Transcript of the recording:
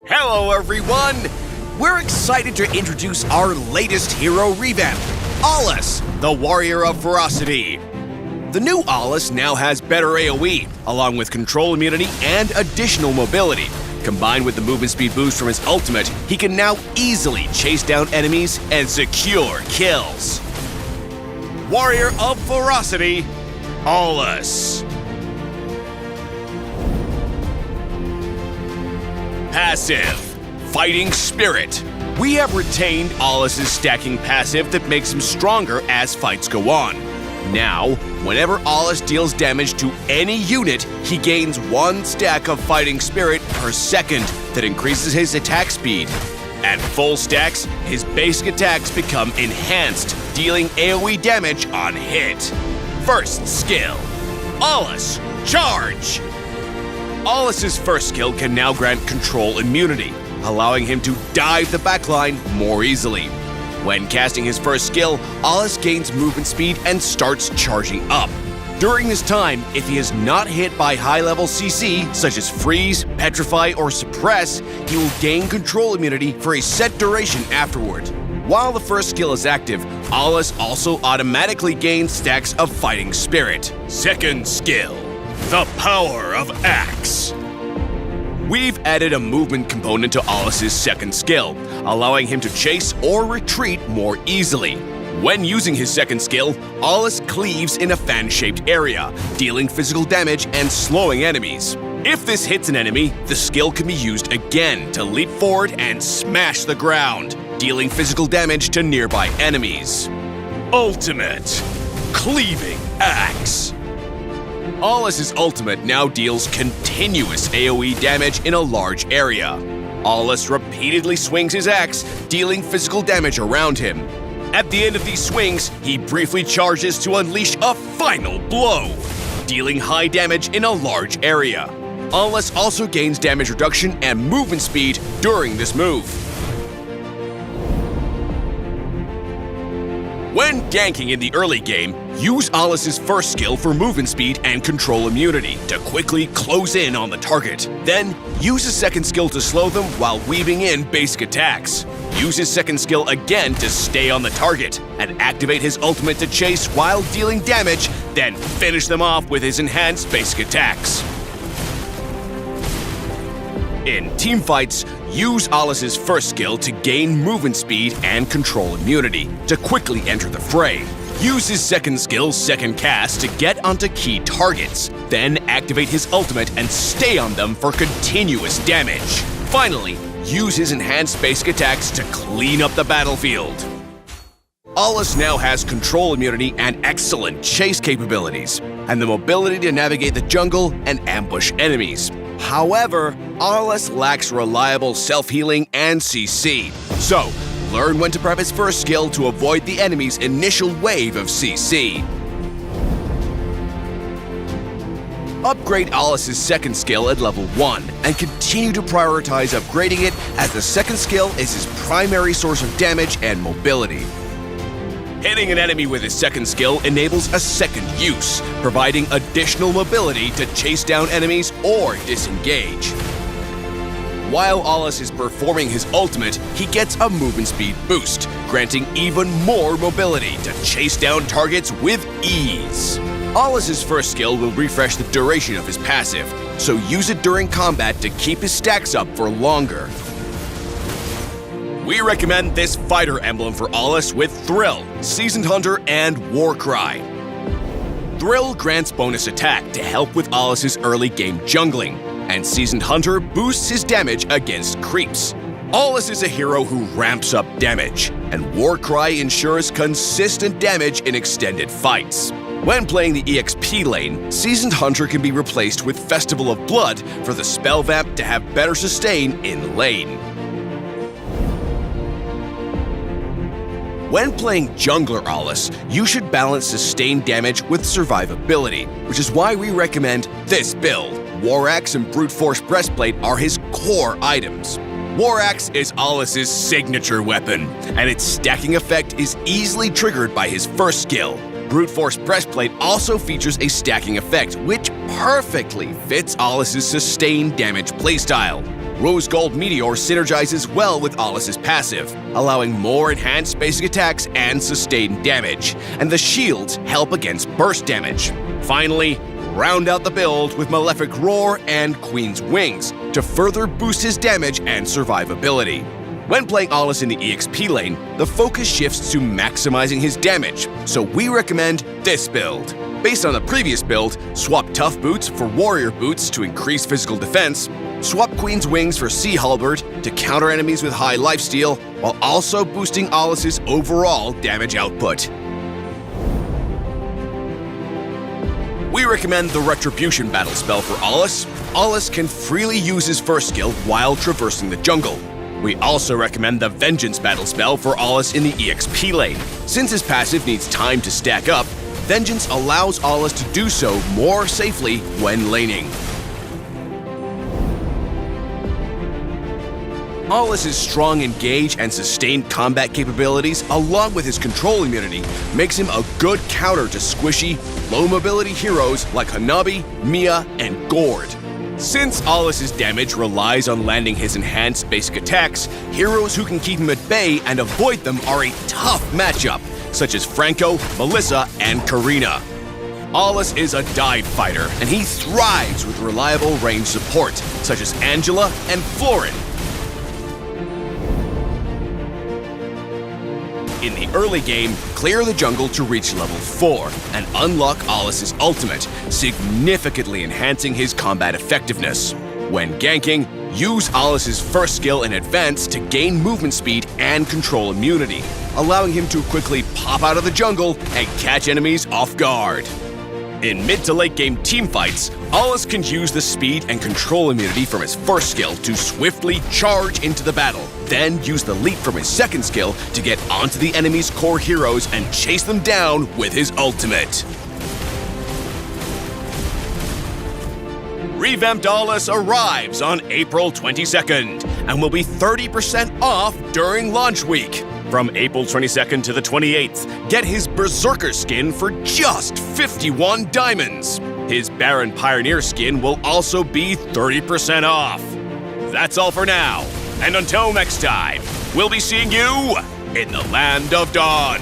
Hello, everyone! We're excited to introduce our latest hero revamp, Aulus, the Warrior of Ferocity. The new Aulus now has better AoE, along with control immunity and additional mobility. Combined with the movement speed boost from his ultimate, he can now easily chase down enemies and secure kills. Warrior of Ferocity, Aulus. Passive, Fighting Spirit. We have retained Aulus' stacking passive that makes him stronger as fights go on. Now, whenever Aulus deals damage to any unit, he gains 1 stack of Fighting Spirit per second that increases his attack speed. At full stacks, his basic attacks become enhanced, dealing AoE damage on hit. First skill, Aulus, Charge! Aulus' first skill can now grant control immunity, allowing him to dive the backline more easily. When casting his first skill, Aulus gains movement speed and starts charging up. During this time, if he is not hit by high-level CC, such as Freeze, Petrify, or Suppress, he will gain control immunity for a set duration afterward. While the first skill is active, Aulus also automatically gains stacks of Fighting Spirit. Second skill, the Power of Axe. We've added a movement component to Aulus' second skill, allowing him to chase or retreat more easily. When using his second skill, Aulus cleaves in a fan-shaped area, dealing physical damage and slowing enemies. If this hits an enemy, the skill can be used again to leap forward and smash the ground, dealing physical damage to nearby enemies. Ultimate, Cleaving Axe. Aulus' ultimate now deals continuous AoE damage in a large area. Aulus repeatedly swings his axe, dealing physical damage around him. At the end of these swings, he briefly charges to unleash a final blow, dealing high damage in a large area. Aulus also gains damage reduction and movement speed during this move. When ganking in the early game, use Aulus' first skill for movement speed and control immunity to quickly close in on the target. Then, use his second skill to slow them while weaving in basic attacks. Use his second skill again to stay on the target, and activate his ultimate to chase while dealing damage, then finish them off with his enhanced basic attacks. In teamfights, use Aulus' first skill to gain movement speed and control immunity to quickly enter the fray. Use his second skill, Second Cast, to get onto key targets. Then activate his ultimate and stay on them for continuous damage. Finally, use his enhanced basic attacks to clean up the battlefield. Aulus now has control immunity and excellent chase capabilities, and the mobility to navigate the jungle and ambush enemies. However, Aulus lacks reliable self-healing and CC. So, learn when to prep his first skill to avoid the enemy's initial wave of CC. Upgrade Aulus' second skill at level 1 and continue to prioritize upgrading it, as the second skill is his primary source of damage and mobility. Hitting an enemy with his second skill enables a second use, providing additional mobility to chase down enemies or disengage. While Aulus is performing his ultimate, he gets a movement speed boost, granting even more mobility to chase down targets with ease. Aulus' first skill will refresh the duration of his passive, so use it during combat to keep his stacks up for longer. We recommend this fighter emblem for Aulus with Thrill, Seasoned Hunter, and Warcry. Thrill grants bonus attack to help with Aulus' early game jungling, and Seasoned Hunter boosts his damage against creeps. Aulus is a hero who ramps up damage, and Warcry ensures consistent damage in extended fights. When playing the EXP lane, Seasoned Hunter can be replaced with Festival of Blood for the spell vamp to have better sustain in lane. When playing Jungler Aulus, you should balance sustained damage with survivability, which is why we recommend this build. War Axe and Brute Force Breastplate are his core items. War Axe is Aulus' signature weapon, and its stacking effect is easily triggered by his first skill. Brute Force Breastplate also features a stacking effect, which perfectly fits Aulus' sustained damage playstyle. Rose Gold Meteor synergizes well with Aulus's passive, allowing more enhanced basic attacks and sustained damage, and the shields help against burst damage. Finally, round out the build with Malefic Roar and Queen's Wings to further boost his damage and survivability. When playing Aulus in the EXP lane, the focus shifts to maximizing his damage, so we recommend this build. Based on the previous build, swap Tough Boots for Warrior Boots to increase physical defense, swap Queen's Wings for Sea Halberd to counter enemies with high lifesteal, while also boosting Aulus's overall damage output. We recommend the Retribution battle spell for Aulus. Aulus can freely use his first skill while traversing the jungle. We also recommend the Vengeance battle spell for Aulus in the EXP lane. Since his passive needs time to stack up, Vengeance allows Aulus to do so more safely when laning. Aulus's strong engage and sustained combat capabilities, along with his control immunity, makes him a good counter to squishy, low-mobility heroes like Hanabi, Mia, and Gord. Since Aulus's damage relies on landing his enhanced basic attacks, heroes who can keep him at bay and avoid them are a tough matchup, such as Franco, Melissa, and Karina. Aulus is a dive fighter, and he thrives with reliable range support, such as Angela and Florin. In the early game, clear the jungle to reach level 4 and unlock Aulus's ultimate, significantly enhancing his combat effectiveness. When ganking, use Aulus's first skill in advance to gain movement speed and control immunity, allowing him to quickly pop out of the jungle and catch enemies off guard. In mid to late game teamfights, Aulus can use the speed and control immunity from his first skill to swiftly charge into the battle, then use the leap from his second skill to get onto the enemy's core heroes and chase them down with his ultimate. Revamped Aulus arrives on April 22nd and will be 30% off during launch week. From April 22nd to the 28th, get his Berserker skin for just 51 diamonds. His Baron Pioneer skin will also be 30% off. That's all for now, and until next time, we'll be seeing you in the Land of Dawn.